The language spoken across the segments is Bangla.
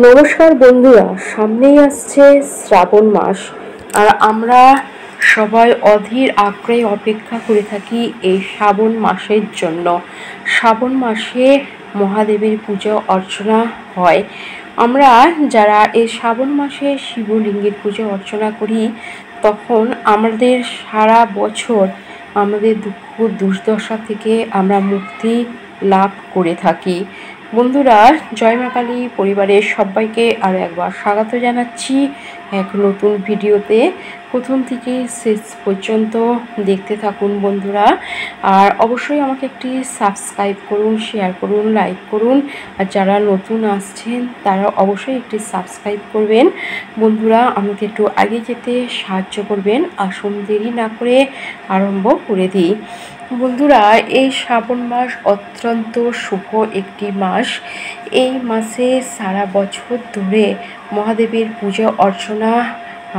নমস্কার বন্ধুরা, সামনেই আসছে শ্রাবণ মাস। আর আমরা সবাই অধীর আগ্রহে অপেক্ষা করে থাকি এই শ্রাবণ মাসের জন্য। শ্রাবণ মাসে মহাদেবের পুজো অর্চনা হয়। আমরা যারা এই শ্রাবণ মাসে শিবলিঙ্গের পুজো অর্চনা করি, তখন আমাদের সারা বছর আমাদের দুঃখ দুর্দশা থেকে আমরা মুক্তি লাভ করে থাকি। বন্ধুরা, জয় মা কালী পরিবারের সবাইকে আরও একবার স্বাগত জানাচ্ছি এক নতুন ভিডিওতে। প্রথম থেকে শেষ পর্যন্ত দেখতে থাকুন বন্ধুরা। আর অবশ্যই আমাকে একটি সাবস্ক্রাইব করুন, শেয়ার করুন, লাইক করুন। আর যারা নতুন আসছেন তারা অবশ্যই একটি সাবস্ক্রাইব করবেন। বন্ধুরা, আমাকে একটু আগে যেতে সাহায্য করবেন। আসুন দেরি না করে আরম্ভ করে দিই। বন্ধুরা, এই শ্রাবণ মাস অত্যন্ত শুভ একটি মাস। এই মাসে সারা বছর ধরে মহাদেবের পুজো অর্চনা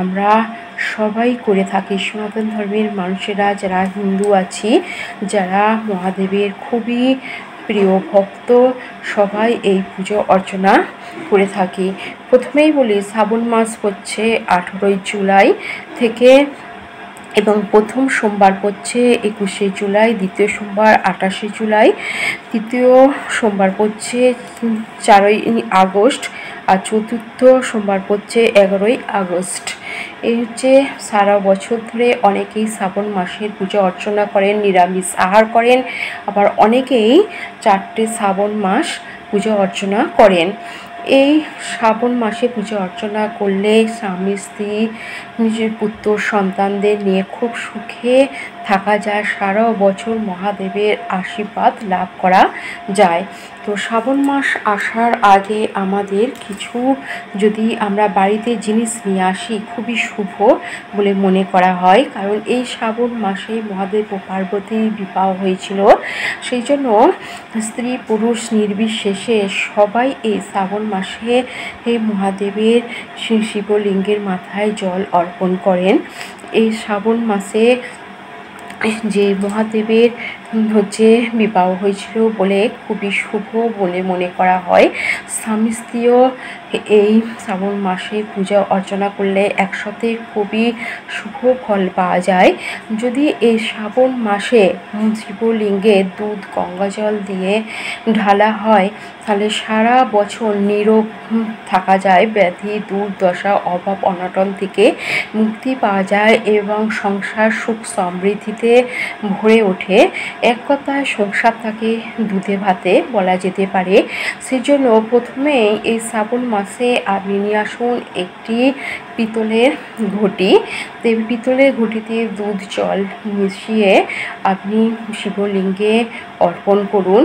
আমরা সবাই করে থাকি। সনাতন ধর্মের মানুষেরা যারা হিন্দু আছি, যারা মহাদেবের খুবই প্রিয় ভক্ত, সবাই এই পুজো অর্চনা করে থাকি। প্রথমেই বলি, শ্রাবণ মাস হচ্ছে 18 জুলাই থেকে, এবং প্রথম সোমবার পড়ছে 21শে জুলাই, দ্বিতীয় সোমবার 28শে জুলাই, তৃতীয় সোমবার পড়ছে 4ই আগস্ট, আর চতুর্থ সোমবার পড়ছে 11ই আগস্ট। এই হচ্ছে সারা বছর ধরে অনেকেই শ্রাবণ মাসের পুজো অর্চনা করেন, নিরামিষ আহার করেন। আবার অনেকেই 4টে শ্রাবণ মাস পুজো অর্চনা করেন। এই শ্রাবণ মাসে পুজো অর্চনা করলে স্বামী স্ত্রী নিজের পুত্র সন্তানদের নিয়ে খুব সুখে থাকা যায়, সারা বছর মহাদেবের আশীর্বাদ লাভ করা যায়। তো শ্রাবণ মাস আসার আগে আমাদের কিছু যদি আমরা বাড়িতে জিনিস নিয়ে আসি, খুবই শুভ বলে মনে করা হয়। কারণ এই শ্রাবণ মাসে মহাদেব ও পার্বতীর বিবাহ হয়েছিল। সেই জন্য স্ত্রী পুরুষ নির্বিশেষে সবাই এই শ্রাবণ মাসে এই মহাদেবের শিবলিঙ্গের মাথায় জল অর্পণ করেন। এই শ্রাবণ মাসে যে মহাদেবের বিবাহ হয়েছিল বলে খুবই শুভ বলে মনে করা হয়। স্বামী স্ত্রীও এই শ্রাবণ মাসে পূজা অর্চনা করলে একসাথে খুবই শুভ ফল পাওয়া যায়। যদি এই শ্রাবণ মাসে শিবলিঙ্গে দুধ গঙ্গা জল দিয়ে ঢালা হয়, তাহলে সারা বছর নিরোগ থাকা যায়, ব্যাধি দুর্দশা অভাব অনটন থেকে মুক্তি পাওয়া যায় এবং সংসার সুখ সমৃদ্ধিতে ভরে ওঠে। এক কথায় সংসার থাকে দুধে ভাতে বলা যেতে পারে। সেজন্য প্রথমে এই শ্রাবণ মাসে আপনি নিয়ে আসুন একটি পিতলের ঘটি। পিতলের ঘটিতে দুধ জল মিশিয়ে আপনি শিবলিঙ্গে অর্পণ করুন,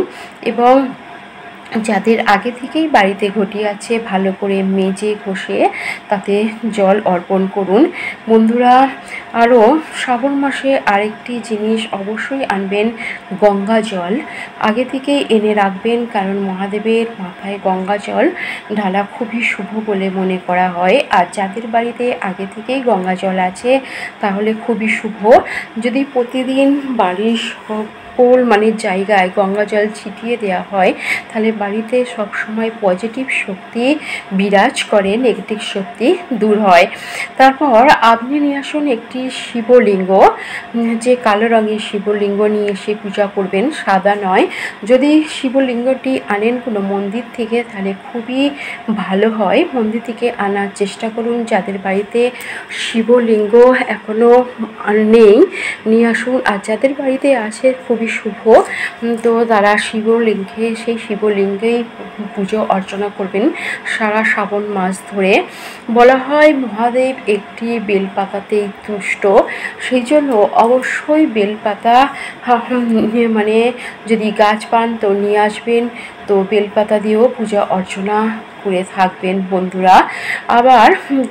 এবং যাদের আগে থেকেই বাড়িতে ঘটি আছে ভালো করে মেজে ঘষে তাতে জল অর্পণ করুন। বন্ধুরা, আরও শ্রাবণ মাসে আরেকটি জিনিস অবশ্যই আনবেন, গঙ্গা জল আগে থেকেই এনে রাখবেন। কারণ মহাদেবের মাথায় গঙ্গা জল ঢালা খুবই শুভ বলে মনে করা হয়। আর যাদের বাড়িতে আগে থেকেই গঙ্গা জল আছে তাহলে খুবই শুভ। যদি প্রতিদিন বাড়ির সকল জায়গায় গঙ্গা জল ছিটিয়ে দেওয়া হয়, তাহলে বাড়িতে সবসময় পজিটিভ শক্তি বিরাজ করে, নেগেটিভ শক্তি দূর হয়। তারপর আপনি নিয়ে আসুন একটি শিবলিঙ্গ, যে কালো রঙের শিবলিঙ্গ নিয়ে এসে পূজা করবেন, সাদা নয়। যদি শিবলিঙ্গটি আনেন কোনো মন্দির থেকে তাহলে খুবই ভালো হয়, মন্দির থেকে আনার চেষ্টা করুন। যাদের বাড়িতে শিবলিঙ্গ এখনও নেই নিয়ে আসুন, আর যাদের বাড়িতে আছে খুবই শুভ, তো তারা সেই শিবলিঙ্গেই পুজো অর্চনা করবেন সারা শ্রাবণ মাস ধরে। বলা হয় মহাদেব একটি বেলপাতাতেই তুষ্ট, সেই জন্য অবশ্যই বেলপাতা যদি গাছ পান তো নিয়ে আসবেন, তো বেলপাতা দিয়েও পূজা অর্চনা করে থাকবেন বন্ধুরা। আবার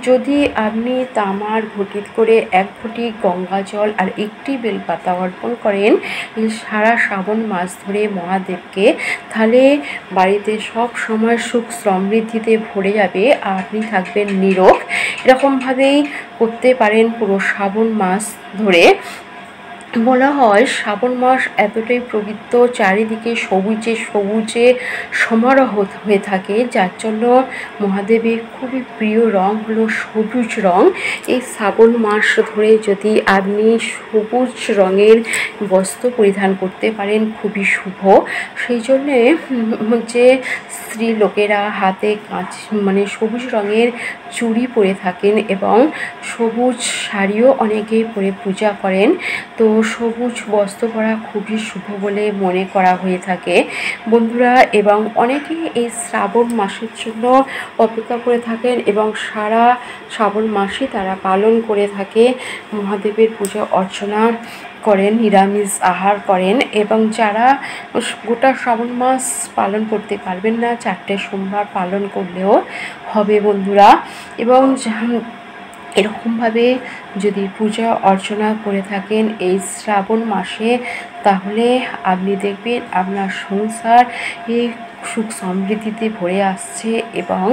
যদি আপনি তামার ঘটি করে 1 ঘটি গঙ্গা জল আর একটি বেলপাতা অর্পণ করেন সারা শ্রাবণ মাস ধরে মহাদেবকে, তাহলে বাড়িতে সব সময় সুখ সমৃদ্ধিতে ভরে যাবে আর আপনি থাকবেন নিরোগ। এরকমভাবেই করতে পারেন পুরো শ্রাবণ মাস ধরে। বলা হয় শ্রাবণ মাস এতটাই পবিত্র, চারিদিকে সবুজে সবুজে সমারোহ হয়ে থাকে, যার জন্য মহাদেবের খুবই প্রিয় রং হলো সবুজ রং। এই শ্রাবণ মাস ধরে যদি আপনি সবুজ রঙের বস্ত্র পরিধান করতে পারেন খুবই শুভ। সেই জন্যে যে স্ত্রী লোকেরা হাতে মানে সবুজ রঙের চুড়ি পরে থাকেন এবং সবুজ শাড়িও অনেকে পরে পূজা করেন। তো সবুজ বস্ত্র পরা খুবই শুভ বলে মনে করা হয়ে থাকে বন্ধুরা। এবং অনেকে এই শ্রাবণ মাসের জন্য অপেক্ষা করে থাকেন এবং সারা শ্রাবণ মাসে তারা পালন করে থাকে, মহাদেবের পূজা অর্চনা করেন, নিরামিষ আহার করেন। এবং যারা গোটা শ্রাবণ মাস পালন করতে পারবেন না, 4টে সোমবার পালন করলেও হবে বন্ধুরা। এবং এরকমভাবে যদি পূজা অর্চনা করে থাকেন এই শ্রাবণ মাসে, তাহলে আপনি দেখবেন আপনার সংসার এই সুখ সমৃদ্ধিতে ভরে আসছে এবং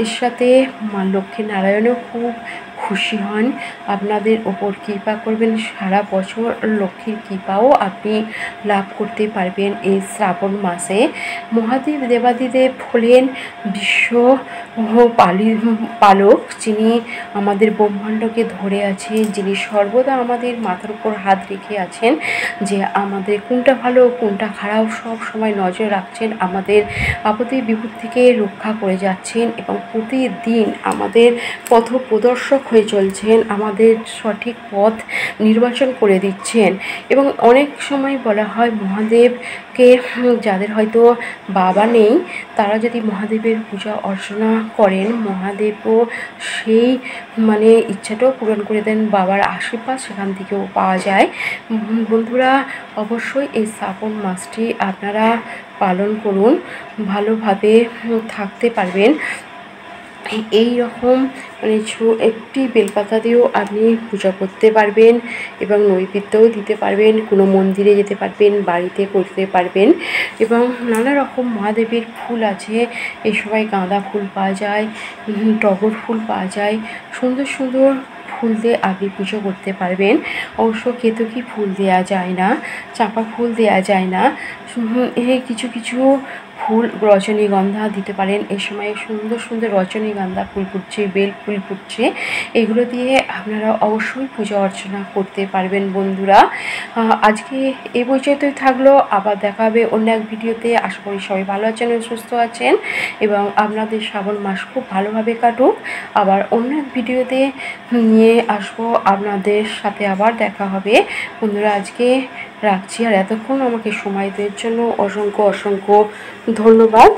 এর সাথে মা লক্ষ্মী নারায়ণও খুব খুশি হন, আপনাদের ওপর কৃপা করবেন। সারা বছর লক্ষ্মীর কৃপাও আপনি লাভ করতে পারবেন এই শ্রাবণ মাসে। মহাদেব দেবাদিদেব হলেন বিশ্ব পালক, যিনি আমাদের ব্রহ্মাণ্ডকে ধরে আছেন, যিনি সর্বদা আমাদের মাথার উপর হাত রেখে আছেন, যে আমাদের কোনটা ভালো কোনটা খারাপ সব সময় নজর রাখছেন, আমাদের আপদে বিপদ থেকে রক্ষা করে যাচ্ছেন এবং প্রতিদিন আমাদের পথ প্রদর্শক হয়ে চলছেন, আমাদের সঠিক পথ নির্বাচন করে দিচ্ছেন। এবং অনেক সময় বলা হয় মহাদেবকে, যাদের হয়তো বাবা নেই তারা যদি মহাদেবের পূজা অর্চনা করেন, মহাদেবও সেই মানে ইচ্ছাটাও পূরণ করে দেন, বাবার আশীর্বাদ সেখান থেকেও পাওয়া যায়। বন্ধুরা অবশ্যই এই শ্রাবণ মাসটি আপনারা পালন করুন, ভালোভাবে থাকতে পারবেন। এই রকম মানে একটি বেলপাতা দিয়েও আপনি পূজা করতে পারবেন এবং নৈবেদ্যও দিতে পারবেন, কোনো মন্দিরে যেতে পারবেন, বাড়িতে করতে পারবেন। এবং নানা রকম মহাদেবের ফুল আছে, এই সময় গাঁদা ফুল পাওয়া যায়, টগর ফুল পাওয়া যায়, সুন্দর সুন্দর ফুল দিয়ে আপনি পুজো করতে পারবেন। অবশ্য কেতকী ফুল দেওয়া যায় না, চাঁপা ফুল দেওয়া যায় না, এই কিছু কিছু ফুল রজনীগন্ধা দিতে পারেন। এই সময় সুন্দর সুন্দর রজনীগন্ধা ফুল ফুটছে, বেল ফুল ফুটছে, এগুলো দিয়ে আপনারা অবশ্যই পূজা অর্চনা করতে পারবেন বন্ধুরা। আজকে এই পর্যন্তই থাকলো, আবার দেখা হবে অন্য এক ভিডিওতে। আশা করি সবাই ভালো আছেন ও সুস্থ আছেন এবং আপনাদের শ্রাবণ মাস খুব ভালোভাবে কাটুক। আবার অন্য এক ভিডিওতে নিয়ে আসবো, আপনাদের সাথে আবার দেখা হবে বন্ধুরা। আজকে রাখছি, আর এতক্ষণ আমাকে সময় দেওয়ার জন্য অসংখ্য অসংখ্য ধন্যবাদ।